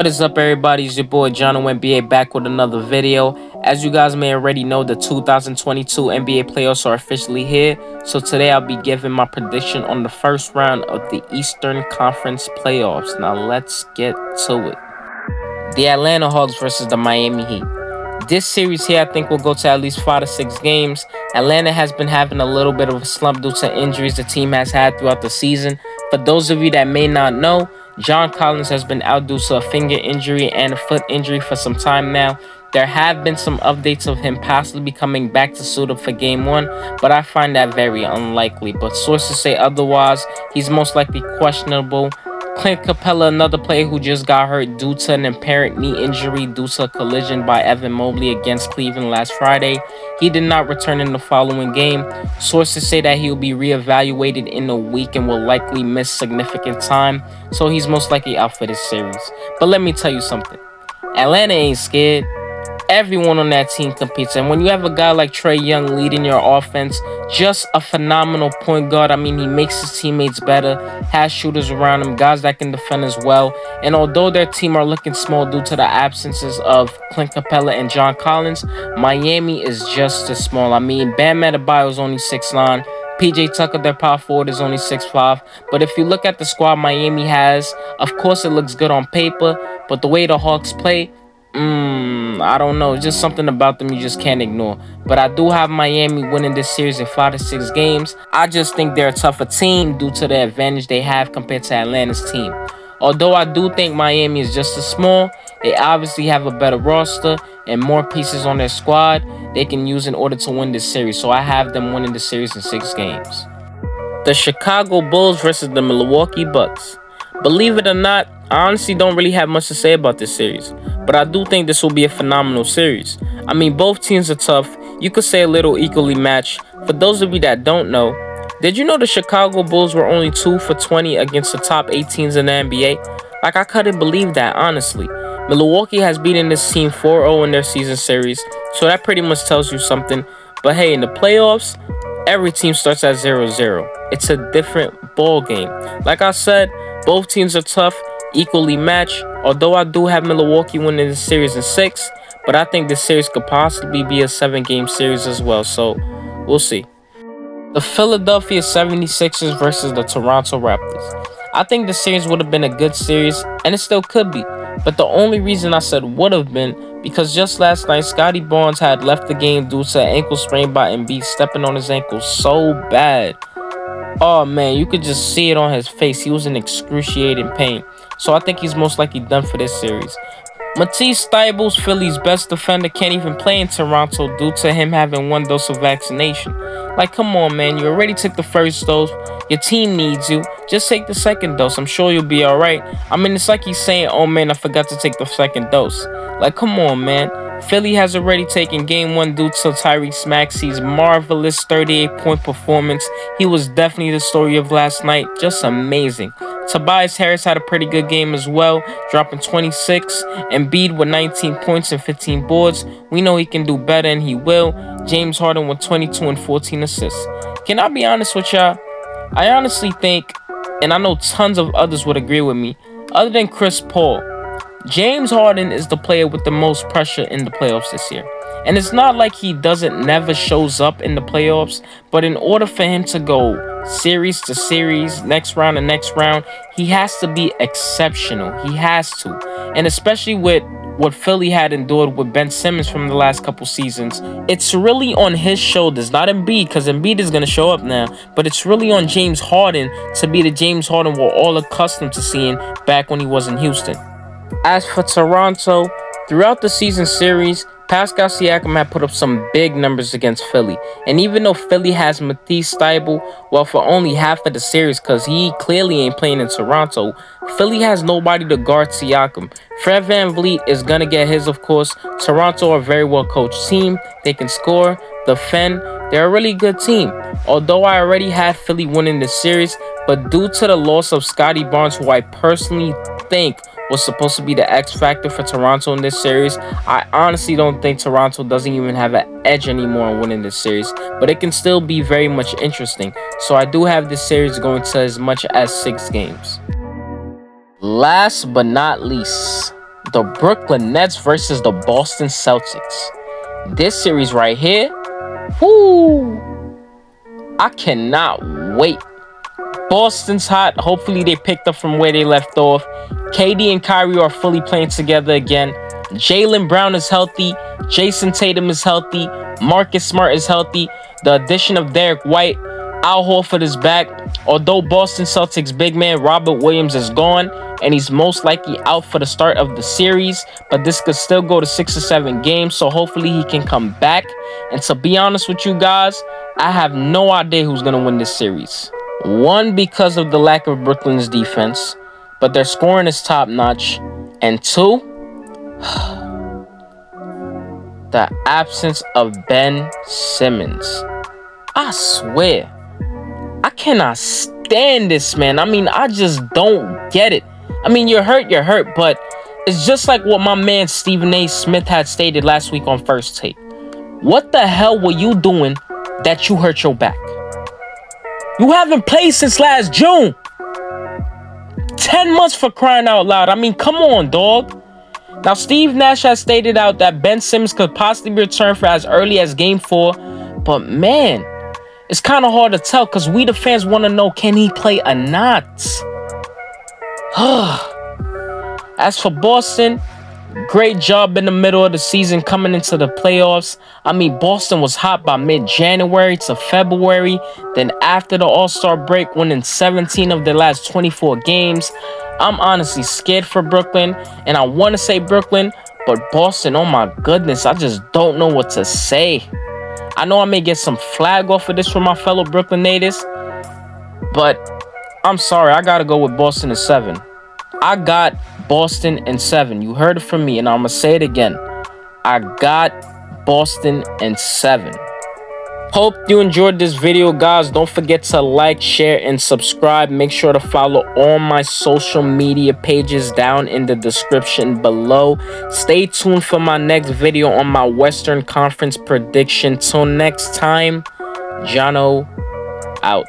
What is up, everybody? It's your boy John NBA back with another video. As you guys may already know, the 2022 NBA playoffs are officially here. So today I'll be giving my prediction on the first round of the Eastern Conference playoffs. Now let's get to it. The Atlanta Hawks versus the Miami Heat. This series here I think will go to at least 5 to 6 games. Atlanta has been having a little bit of a slump due to injuries the team has had throughout the season. For those of you that may not know, John Collins has been out due to a finger injury and a foot injury for some time now. There have been some updates of him possibly coming back to suit up for Game 1, but I find that very unlikely. But sources say otherwise. He's most likely questionable. Clint Capella, another player who just got hurt due to an apparent knee injury due to a collision by Evan Mobley against Cleveland last Friday. He did not return in the following game. Sources say that he will be reevaluated in a week and will likely miss significant time, so he's most likely out for this series. But let me tell you something. Atlanta ain't scared. Everyone on that team competes, and when you have a guy like Trae Young leading your offense, just a phenomenal point guard. I mean, he makes his teammates better, has shooters around him, guys that can defend as well. And although their team are looking small due to the absences of Clint Capella and John Collins, Miami is just as small. I mean, Bam Adebayo is only 6'9". PJ Tucker, their power forward, is only 6'5". But if you look at the squad Miami has, of course it looks good on paper, but the way the Hawks play, I don't know. Just something about them you just can't ignore. But I do have Miami winning this series in 5 to 6 games. I just think they're a tougher team due to the advantage they have compared to Atlanta's team. Although I do think Miami is just as small, they obviously have a better roster and more pieces on their squad they can use in order to win this series. So I have them winning the series in 6 games. The Chicago Bulls versus the Milwaukee Bucks. Believe it or not, I honestly don't really have much to say about this series, but I do think this will be a phenomenal series. I mean, both teams are tough. You could say a little equally matched. For those of you that don't know, did you know the Chicago Bulls were only 2 for 20 against the top 8 teams in the NBA? Like, I couldn't believe that, honestly. Milwaukee has beaten this team 4-0 in their season series, so that pretty much tells you something. But hey, in the playoffs, every team starts at 0-0. It's a different ball game. Like I said, both teams are tough, equally matched. Although I do have Milwaukee winning this series in 6, but I think this series could possibly be a 7-game series as well, so we'll see. The Philadelphia 76ers versus the Toronto Raptors. I think the series would have been a good series, and it still could be. But the only reason I said would have been because just last night, Scotty Barnes had left the game due to an ankle sprain by Embiid stepping on his ankle so bad. Oh man, you could just see it on his face. He was in excruciating pain. So I think he's most likely done for this series. Matisse Thybulle, Philly's best defender, can't even play in Toronto due to him having 1 dose of vaccination. Like, come on, man. You already took the first dose. Your team needs you. Just take the second dose. I'm sure you'll be all right. I mean, it's like he's saying, oh, man, I forgot to take the second dose. Like, come on, man. Philly has already taken Game 1 due to Tyrese Maxey's marvelous 38-point performance. He was definitely the story of last night. Just amazing. Tobias Harris had a pretty good game as well, dropping 26. Embiid with 19 points and 15 boards. We know he can do better, and he will. James Harden with 22 and 14 assists. Can I be honest with y'all? I honestly think, and I know tons of others would agree with me, other than Chris Paul, James Harden is the player with the most pressure in the playoffs this year. And it's not like he never shows up in the playoffs, but in order for him to go series to series, next round to next round, he has to be exceptional. He has to. And especially with what Philly had endured with Ben Simmons from the last couple seasons, it's really on his shoulders, not Embiid, because Embiid is going to show up now, but it's really on James Harden to be the James Harden we're all accustomed to seeing back when he was in Houston. As for Toronto, throughout the season series, Pascal Siakam had put up some big numbers against Philly. And even though Philly has Matisse Thybulle, well, for only half of the series because he clearly ain't playing in Toronto, Philly has nobody to guard Siakam. Fred VanVleet is going to get his, of course. Toronto are a very well-coached team. They can score, defend. They're a really good team. Although I already had Philly winning this series, but due to the loss of Scotty Barnes, who I personally think was supposed to be the X factor for Toronto in this series, I honestly don't think Toronto doesn't even have an edge anymore on winning this series, but it can still be very much interesting. So I do have this series going to as much as 6 games. Last but not least, the Brooklyn Nets versus the Boston Celtics. This series right here, whoo, I cannot wait. Boston's hot. Hopefully they picked up from where they left off. KD and Kyrie are fully playing together again. Jaylen Brown is healthy. Jason Tatum is healthy. Marcus Smart is healthy. The addition of Derek White, Al Horford is back. Although Boston Celtics big man Robert Williams is gone and he's most likely out for the start of the series, but this could still go to 6 or 7 games, so hopefully he can come back. And to be honest with you guys, I have no idea who's going to win this series. One, because of the lack of Brooklyn's defense, but their scoring is top notch. And two, the absence of Ben Simmons. I swear, I cannot stand this man. I mean, I just don't get it. I mean, you're hurt, but it's just like what my man Stephen A. Smith had stated last week on First Take. What the hell were you doing that you hurt your back? You haven't played since last June. 10 months, for crying out loud. I mean, come on, dog. Now, Steve Nash has stated out that Ben Simmons could possibly return for as early as Game 4. But, man, it's kind of hard to tell because we the fans want to know, can he play or not? As for Boston, great job in the middle of the season coming into the playoffs. I mean, Boston was hot by mid-January to February. Then after the All-Star break, winning 17 of their last 24 games. I'm honestly scared for Brooklyn, and I want to say Brooklyn, but Boston, oh my goodness, I just don't know what to say. I know I may get some flag off of this from my fellow Brooklyn natives, but I'm sorry, I gotta go with Boston in 7. I got Boston in 7. You heard it from me, and I'm gonna say it again. I got Boston in 7. Hope you enjoyed this video, guys. Don't forget to like, share, and subscribe. Make sure to follow all my social media pages down in the description below. Stay tuned for my next video on my Western Conference prediction. Till next time, Jono out.